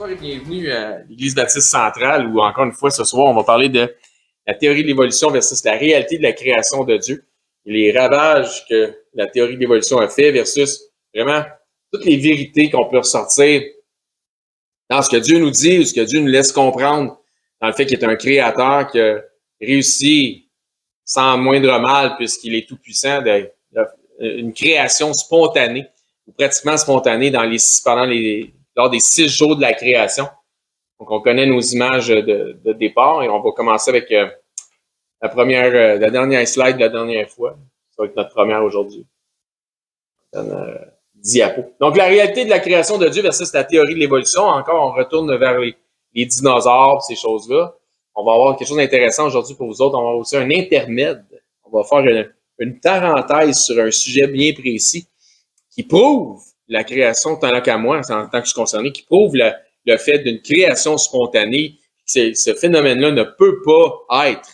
Bonsoir et bienvenue à l'Église baptiste centrale où, encore une fois, ce soir, on va parler de la théorie de l'évolution versus la réalité de la création de Dieu et les ravages que la théorie de l'évolution a fait versus vraiment toutes les vérités qu'on peut ressortir dans ce que Dieu nous dit ou ce que Dieu nous laisse comprendre dans le fait qu'il est un créateur qui a réussi sans moindre mal puisqu'il est tout-puissant une création spontanée ou pratiquement spontanée lors des 6 jours de la création. Donc, on connaît nos images de départ et on va commencer avec la dernière slide de la dernière fois. Ça va être notre première aujourd'hui. Diapo. Donc, la réalité de la création de Dieu versus la théorie de l'évolution. Encore, on retourne vers les dinosaures, ces choses-là. On va avoir quelque chose d'intéressant aujourd'hui pour vous autres. On va avoir aussi un intermède. On va faire une parenthèse sur un sujet bien précis qui prouve la création, tant qu'à moi, en tant que je suis concerné, qui prouve le fait d'une création spontanée. Ce phénomène-là ne peut pas être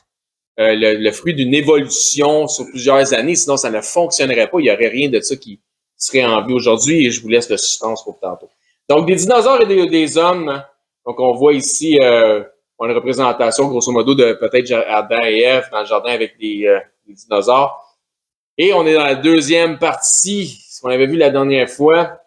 le fruit d'une évolution sur plusieurs années, sinon ça ne fonctionnerait pas. Il n'y aurait rien de ça qui serait en vie aujourd'hui et je vous laisse le suspense pour tantôt. Donc, des dinosaures et des hommes. Donc, on voit ici une représentation, grosso modo, de peut-être Adam et Ève dans le jardin avec des dinosaures. Et on est dans la deuxième partie. Ce qu'on avait vu la dernière fois,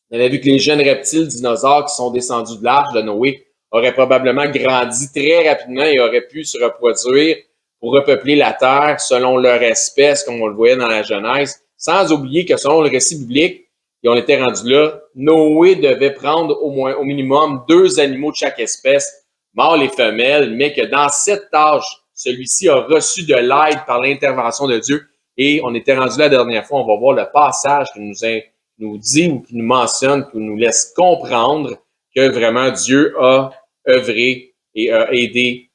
on avait vu que les jeunes reptiles dinosaures qui sont descendus de l'arche de Noé auraient probablement grandi très rapidement et auraient pu se reproduire pour repeupler la terre selon leur espèce, comme on le voyait dans la Genèse, sans oublier que selon le récit biblique, et on était rendu là, Noé devait prendre au minimum 2 animaux de chaque espèce, mâles et femelles, mais que dans cette tâche, celui-ci a reçu de l'aide par l'intervention de Dieu. Et on était rendu là la dernière fois, on va voir le passage qui nous dit ou qui nous mentionne, qui nous laisse comprendre que vraiment Dieu a œuvré et a aidé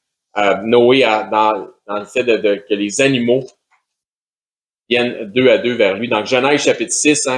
Noé dans le fait que les animaux viennent 2 à 2 vers lui. Donc, Genèse chapitre 6,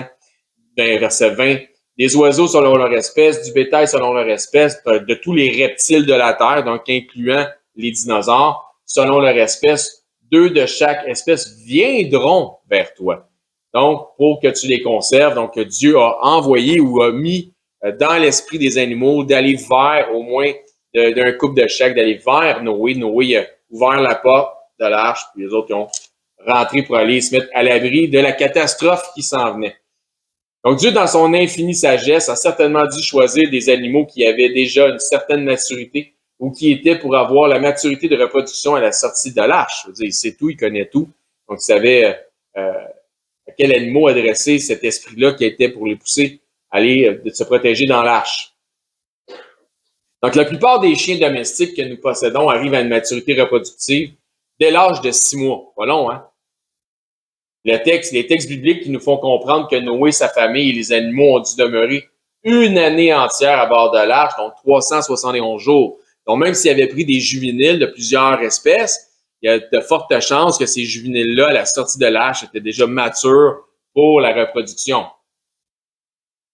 verset 20, des oiseaux selon leur espèce, du bétail selon leur espèce, de tous les reptiles de la terre, donc incluant les dinosaures, selon leur espèce, 2 de chaque espèce viendront vers toi. Donc, pour que tu les conserves, donc Dieu a envoyé ou a mis dans l'esprit des animaux d'aller vers, au moins d'un couple de chaque, d'aller vers Noé. Noé a ouvert la porte de l'arche, puis les autres qui ont rentré pour aller se mettre à l'abri de la catastrophe qui s'en venait. Donc, Dieu, dans son infinie sagesse, a certainement dû choisir des animaux qui avaient déjà une certaine maturité ou qui étaient pour avoir la maturité de reproduction à la sortie de l'arche. Je veux dire, il sait tout, il connaît tout. Donc, il savait à quel animal adresser cet esprit-là qui était pour les pousser à aller de se protéger dans l'arche. Donc, la plupart des chiens domestiques que nous possédons arrivent à une maturité reproductive dès l'âge de 6 mois. Pas long, hein? Les textes bibliques qui nous font comprendre que Noé, sa famille et les animaux ont dû demeurer 1 année entière à bord de l'arche, donc 371 jours. Donc, même s'il avait pris des juvéniles de plusieurs espèces, il y a de fortes chances que ces juvéniles-là, à la sortie de l'arche, étaient déjà matures pour la reproduction.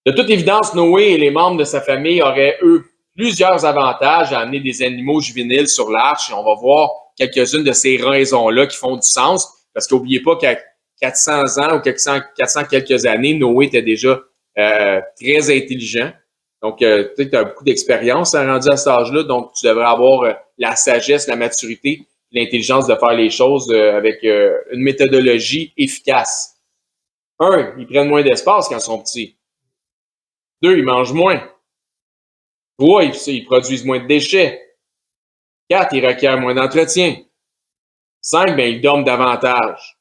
De toute évidence, Noé et les membres de sa famille auraient, eux, plusieurs avantages à amener des animaux juvéniles sur l'arche. Et on va voir quelques-unes de ces raisons-là qui font du sens. Parce qu'oubliez pas qu'à 400 ans ou 400 quelques années, Noé était déjà très intelligent. Donc, tu as beaucoup d'expérience rendu à cet âge-là. Donc, tu devrais avoir la sagesse, la maturité, l'intelligence de faire les choses avec une méthodologie efficace. 1, ils prennent moins d'espace quand ils sont petits. 2, ils mangent moins. 3, ils produisent moins de déchets. 4, ils requièrent moins d'entretien. 5, ils dorment davantage.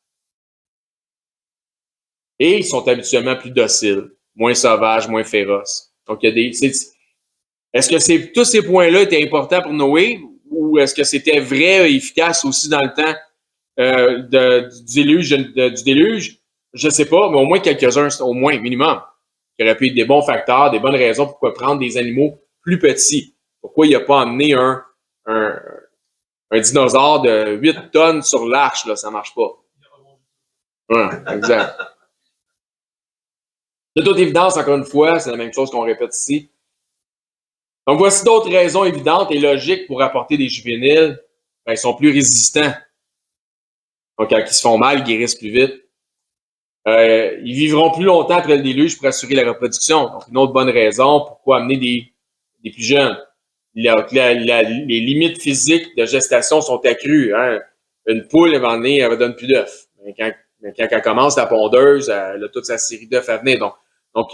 Et ils sont habituellement plus dociles, moins sauvages, moins féroces. Donc, est-ce que tous ces points-là étaient importants pour Noé ou est-ce que c'était vrai et efficace aussi dans le temps du déluge? Je ne sais pas, mais au moins quelques-uns, au moins, minimum, qui auraient pu être des bons facteurs, des bonnes raisons pourquoi prendre des animaux plus petits. Pourquoi il n'a pas emmené un dinosaure de 8 tonnes sur l'arche, là, ça ne marche pas. Ouais, exact. De toute évidence, encore une fois, c'est la même chose qu'on répète ici. Donc, voici d'autres raisons évidentes et logiques pour apporter des juvéniles. Ils sont plus résistants. Donc, quand ils se font mal, ils guérissent plus vite. Ils vivront plus longtemps après le déluge pour assurer la reproduction. Donc, une autre bonne raison pourquoi amener des plus jeunes. Les limites physiques de gestation sont accrues. Hein. Une poule, à un moment donné, elle ne donne plus d'œufs. Mais quand elle commence, la pondeuse, elle a toute sa série d'œufs à venir. Donc,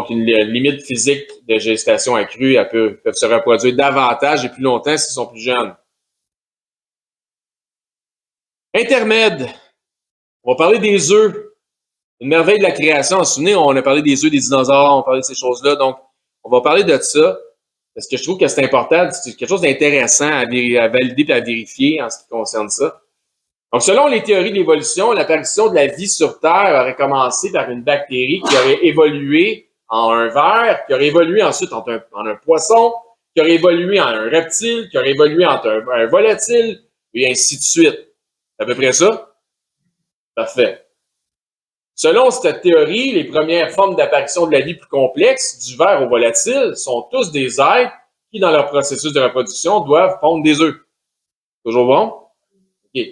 une limite physique de gestation accrue, elles peuvent se reproduire davantage et plus longtemps s'ils sont plus jeunes. Intermède. On va parler des œufs. Une merveille de la création. Vous vous souvenez, on a parlé des œufs des dinosaures, on a parlé de ces choses-là. Donc, on va parler de ça. Parce que je trouve que c'est important, c'est quelque chose d'intéressant à valider et à vérifier en ce qui concerne ça. Donc, selon les théories de l'évolution, l'apparition de la vie sur Terre aurait commencé par une bactérie qui aurait évolué en un ver, qui aurait évolué ensuite en un poisson, qui aurait évolué en un reptile, qui aurait évolué en un volatile, et ainsi de suite. C'est à peu près ça? Parfait. Selon cette théorie, les premières formes d'apparition de la vie plus complexe, du ver au volatile, sont tous des êtres qui, dans leur processus de reproduction, doivent pondre des œufs. Toujours bon? OK.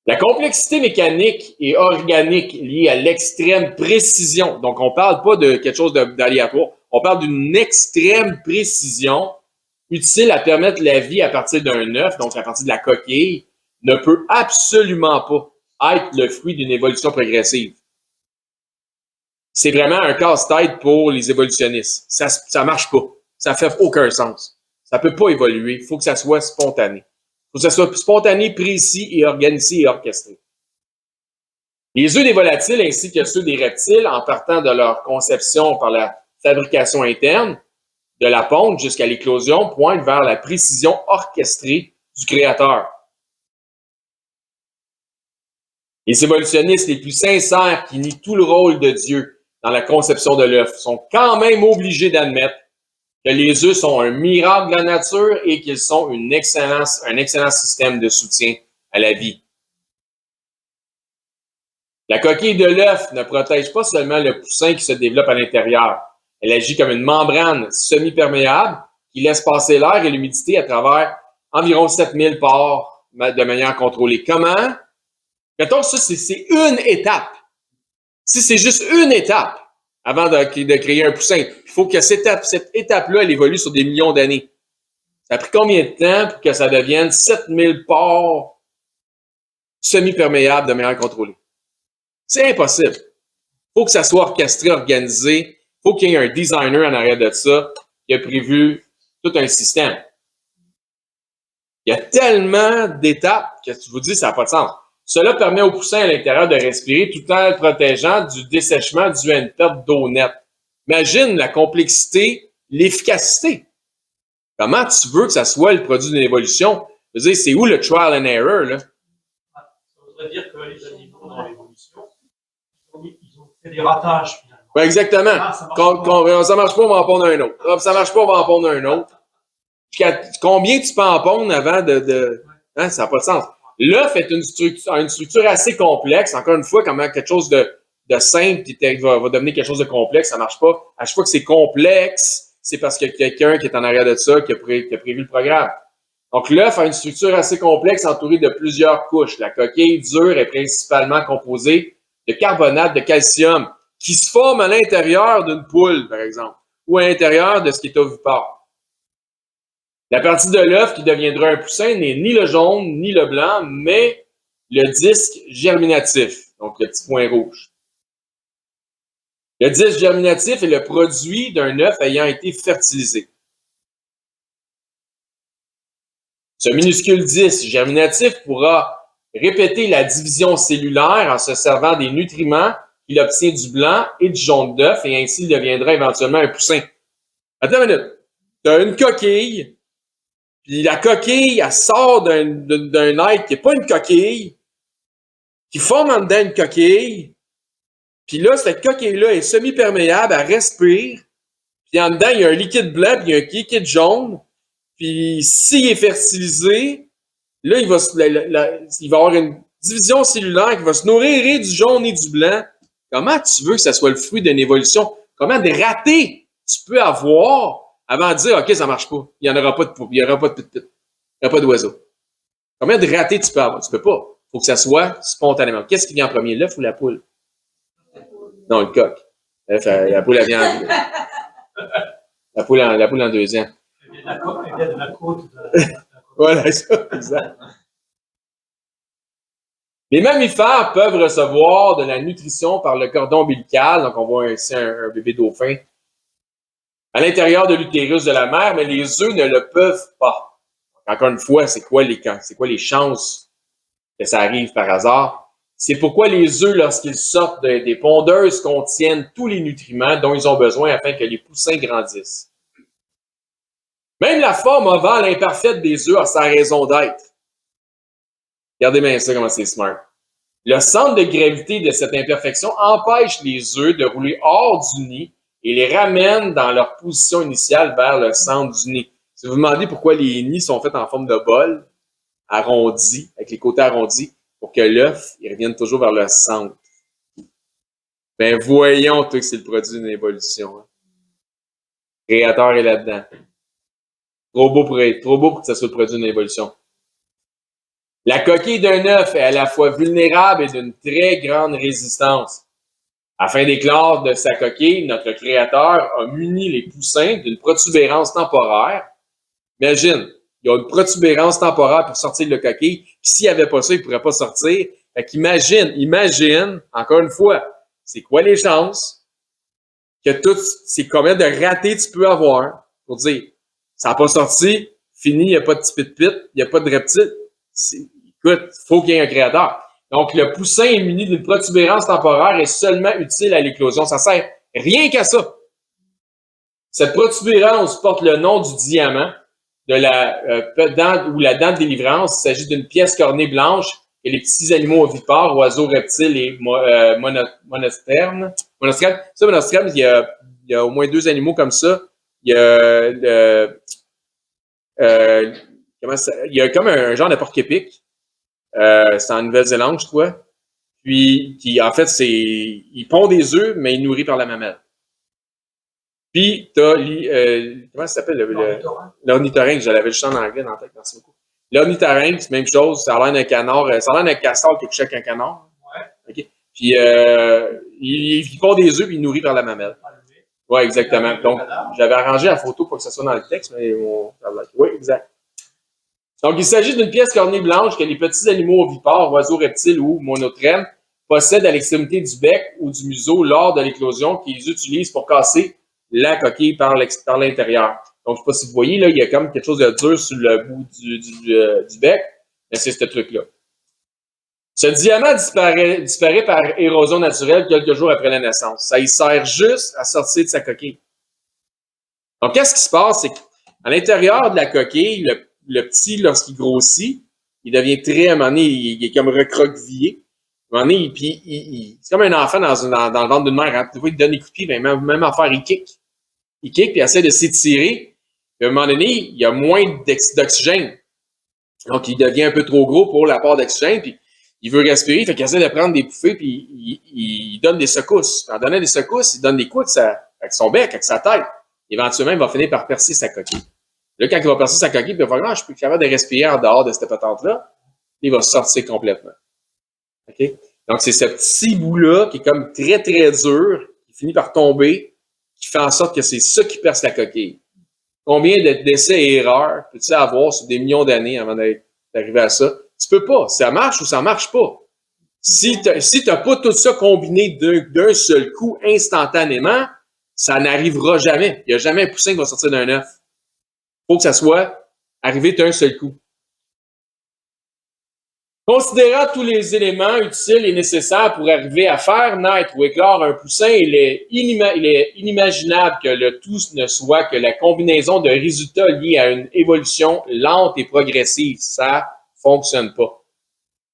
La complexité mécanique et organique liée à l'extrême précision, donc on ne parle pas de quelque chose d'aléatoire, on parle d'une extrême précision utile à permettre la vie à partir d'un œuf, donc à partir de la coquille, ne peut absolument pas être le fruit d'une évolution progressive. C'est vraiment un casse-tête pour les évolutionnistes. Ça marche pas. Ça fait aucun sens. Ça peut pas évoluer. Il faut que ça soit spontané. Il faut que ça soit spontané, précis et organisé et orchestré. Les œufs des volatiles ainsi que ceux des reptiles, en partant de leur conception par la fabrication interne, de la ponte jusqu'à l'éclosion, pointent vers la précision orchestrée du créateur. Les évolutionnistes les plus sincères qui nient tout le rôle de Dieu dans la conception de l'œuf sont quand même obligés d'admettre que les œufs sont un miracle de la nature et qu'ils sont un excellent système de soutien à la vie. La coquille de l'œuf ne protège pas seulement le poussin qui se développe à l'intérieur. Elle agit comme une membrane semi-perméable qui laisse passer l'air et l'humidité à travers environ 7000 pores de manière contrôlée. Comment? Mettons que ça, c'est une étape. Si c'est juste une étape avant de créer un poussin, il faut que cette étape-là, elle évolue sur des millions d'années. Ça a pris combien de temps pour que ça devienne 7000 pores semi-perméables de manière contrôlée? C'est impossible. Il faut que ça soit orchestré, organisé. Il faut qu'il y ait un designer en arrière de ça qui a prévu tout un système. Il y a tellement d'étapes que tu vous dis ça n'a pas de sens. Cela permet au poussin à l'intérieur de respirer tout en le protégeant du dessèchement dû à une perte d'eau nette. Imagine la complexité, l'efficacité. Comment tu veux que ça soit le produit d'une évolution? Je veux dire, c'est où le trial and error, là? Ça voudrait dire que les animaux dans l'évolution, ils ont fait des ratages, finalement. Oui, exactement. Ça marche pas, on va en pondre un autre. Ça marche pas, on va en pondre un autre. Combien tu peux en pondre avant hein, ça n'a pas de sens. L'œuf est une structure assez complexe. Encore une fois, comment quelque chose de simple va devenir quelque chose de complexe, ça marche pas. À chaque fois que c'est complexe, c'est parce qu'il y a quelqu'un qui est en arrière de ça, qui a prévu le programme. Donc, l'œuf a une structure assez complexe entourée de plusieurs couches. La coquille dure est principalement composée de carbonate de calcium qui se forme à l'intérieur d'une poule, par exemple, ou à l'intérieur de ce qui est ovipare. La partie de l'œuf qui deviendra un poussin n'est ni le jaune ni le blanc, mais le disque germinatif, donc le petit point rouge. Le disque germinatif est le produit d'un œuf ayant été fertilisé. Ce minuscule disque germinatif pourra répéter la division cellulaire en se servant des nutriments qu'il obtient du blanc et du jaune d'œuf, et ainsi il deviendra éventuellement un poussin. Attends une minute. Tu as une coquille. Puis la coquille, elle sort d'un être qui n'est pas une coquille, qui forme en dedans une coquille. Puis là, cette coquille-là est semi-perméable, elle respire. Puis en dedans, il y a un liquide blanc, puis il y a un liquide jaune. Puis s'il est fertilisé, là, il va avoir une division cellulaire qui va se nourrir et du jaune et du blanc. Comment tu veux que ça soit le fruit d'une évolution? Comment de ratés tu peux avoir avant de dire, OK, ça marche pas. Il n'y aura pas de poule, il n'y aura pas de pit-pit, il n'y aura pas d'oiseau. Combien de ratés tu peux avoir? Tu peux pas. Il faut que ça soit spontanément. Qu'est-ce qui vient en premier, l'œuf ou la poule? Non, le coq. La poule, elle vient en La poule en deuxième. Elle vient de la côte. Voilà, ça, exact. Les mammifères peuvent recevoir de la nutrition par le cordon ombilical, donc on voit ici un bébé dauphin, à l'intérieur de l'utérus de la mère, mais les œufs ne le peuvent pas. Encore une fois, c'est quoi les chances que ça arrive par hasard? C'est pourquoi les œufs, lorsqu'ils sortent des pondeuses, contiennent tous les nutriments dont ils ont besoin afin que les poussins grandissent. Même la forme ovale imparfaite des œufs a sa raison d'être. Regardez bien ça, comment c'est smart. Le centre de gravité de cette imperfection empêche les œufs de rouler hors du nid et les ramène dans leur position initiale vers le centre du nid. Si vous vous demandez pourquoi les nids sont faits en forme de bol, arrondi, avec les côtés arrondis, pour que l'œuf, il revienne toujours vers le centre. Ben voyons, toi, que c'est le produit d'une évolution. Hein. Le créateur est là-dedans. Trop beau pour que ça soit le produit d'une évolution. La coquille d'un œuf est à la fois vulnérable et d'une très grande résistance. Afin d'éclore de sa coquille, notre créateur a muni les poussins d'une protubérance temporaire. Imagine, il y a une protubérance temporaire pour sortir de la coquille, puis s'il n'y avait pas ça, il ne pourrait pas sortir. Fait qu'imagine, encore une fois, c'est quoi les chances que c'est combien de ratés tu peux avoir pour dire, ça n'a pas sorti, fini, il n'y a pas de petit pit-pit, il n'y a pas de reptile. Écoute, il faut qu'il y ait un créateur. Donc, le poussin est muni d'une protubérance temporaire est seulement utile à l'éclosion. Ça sert rien qu'à ça. Cette protubérance porte le nom du diamant de la dent de délivrance. Il s'agit d'une pièce cornée blanche que les petits animaux ovipares, oiseaux, reptiles et monostrèmes. Ça, monostrèmes, il y a au moins 2 animaux comme ça. Il y a il y a comme un genre de porc-épic. C'est en Nouvelle-Zélande, je crois. Puis, en fait, il pond des œufs, mais il est nourri par la mamelle. Puis, t'as, comment ça s'appelle? L'ornithorynque, je l'avais juste en anglais dans la tête, merci beaucoup. L'ornithorynque, c'est la même chose, ça a l'air d'un canard, ça a l'air d'un castor qui est couché avec un canard. Ouais. Okay. Puis, il pond des œufs, puis il est nourri par la mamelle. Oui, exactement. Donc, j'avais arrangé la photo pour que ça soit dans le texte, mais oui, exact. Donc, il s'agit d'une pièce cornée blanche que les petits animaux ovipares, oiseaux, reptiles ou monotrèmes possèdent à l'extrémité du bec ou du museau lors de l'éclosion qu'ils utilisent pour casser la coquille par l'intérieur. Donc, je ne sais pas si vous voyez, là, il y a comme quelque chose de dur sur le bout du bec, mais c'est ce truc-là. Ce diamant disparaît par érosion naturelle quelques jours après la naissance. Ça y sert juste à sortir de sa coquille. Donc, qu'est-ce qui se passe? C'est qu'à l'intérieur de la coquille, le petit, lorsqu'il grossit, il devient très, à un moment donné, il est comme recroquevillé. À un moment donné, c'est comme un enfant dans le ventre d'une mère. Hein. Tu vois, il donne des coups de pied, ben, même affaire, il kick. Il kick, puis il essaie de s'étirer. Puis à un moment donné, il y a moins d'oxygène. Donc, il devient un peu trop gros pour l'apport d'oxygène, puis il veut respirer, fait qu'il essaie de prendre des bouffées, puis il donne des secousses. En donnant des secousses, il donne des coups avec son bec, avec sa tête. Éventuellement, il va finir par percer sa coquille. Là, quand il va percer sa coquille, puis il va faire, je suis plus capable de respirer en dehors de cette patente-là, il va sortir complètement. OK? Donc, c'est ce petit bout-là qui est comme très, très dur, qui finit par tomber, qui fait en sorte que c'est ça qui perce la coquille. Combien d'essais et erreurs peux-tu avoir sur des millions d'années avant d'arriver à ça? Tu peux pas. Ça marche ou ça marche pas. Si t'as pas tout ça combiné d'un seul coup instantanément, ça n'arrivera jamais. Il n'y a jamais un poussin qui va sortir d'un œuf. Il faut que ça soit arrivé d'un seul coup. Considérant tous les éléments utiles et nécessaires pour arriver à faire naître ou éclore un poussin, il est inimaginable que le tout ne soit que la combinaison de résultats liés à une évolution lente et progressive. Ça fonctionne pas.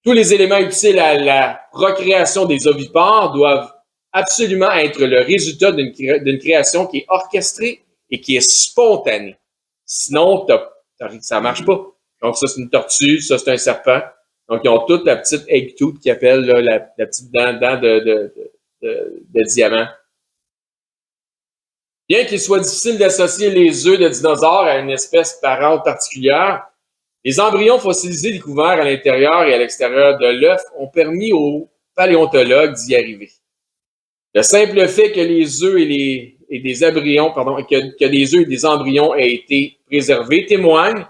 Tous les éléments utiles à la procréation des ovipares doivent absolument être le résultat d'une création qui est orchestrée et qui est spontanée. Sinon, ça marche pas. Donc, ça, c'est une tortue, ça, c'est un serpent. Donc, ils ont toute la petite egg tooth qu'ils appellent là, la petite dent de diamant. Bien qu'il soit difficile d'associer les œufs de dinosaures à une espèce parente particulière, les embryons fossilisés découverts à l'intérieur et à l'extérieur de l'œuf ont permis aux paléontologues d'y arriver. Le simple fait que les œufs et et des embryons, que des œufs et des embryons aient été préservés témoigne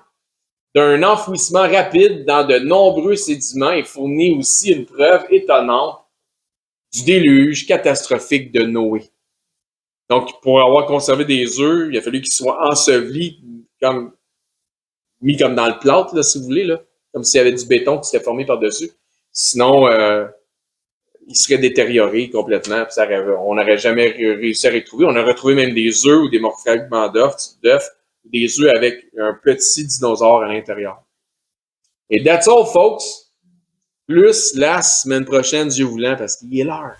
d'un enfouissement rapide dans de nombreux sédiments et fournit aussi une preuve étonnante du déluge catastrophique de Noé. Donc, pour avoir conservé des œufs, il a fallu qu'ils soient ensevelis, mis comme dans le plâtre, là, si vous voulez, là, comme s'il y avait du béton qui s'était formé par-dessus. Sinon, il serait détérioré complètement. Puis on n'aurait jamais réussi à retrouver. On a retrouvé même des œufs ou des fragments d'œufs, des œufs avec un petit dinosaure à l'intérieur. Et that's all, folks. Plus la semaine prochaine, Dieu voulant, parce qu'il est l'heure.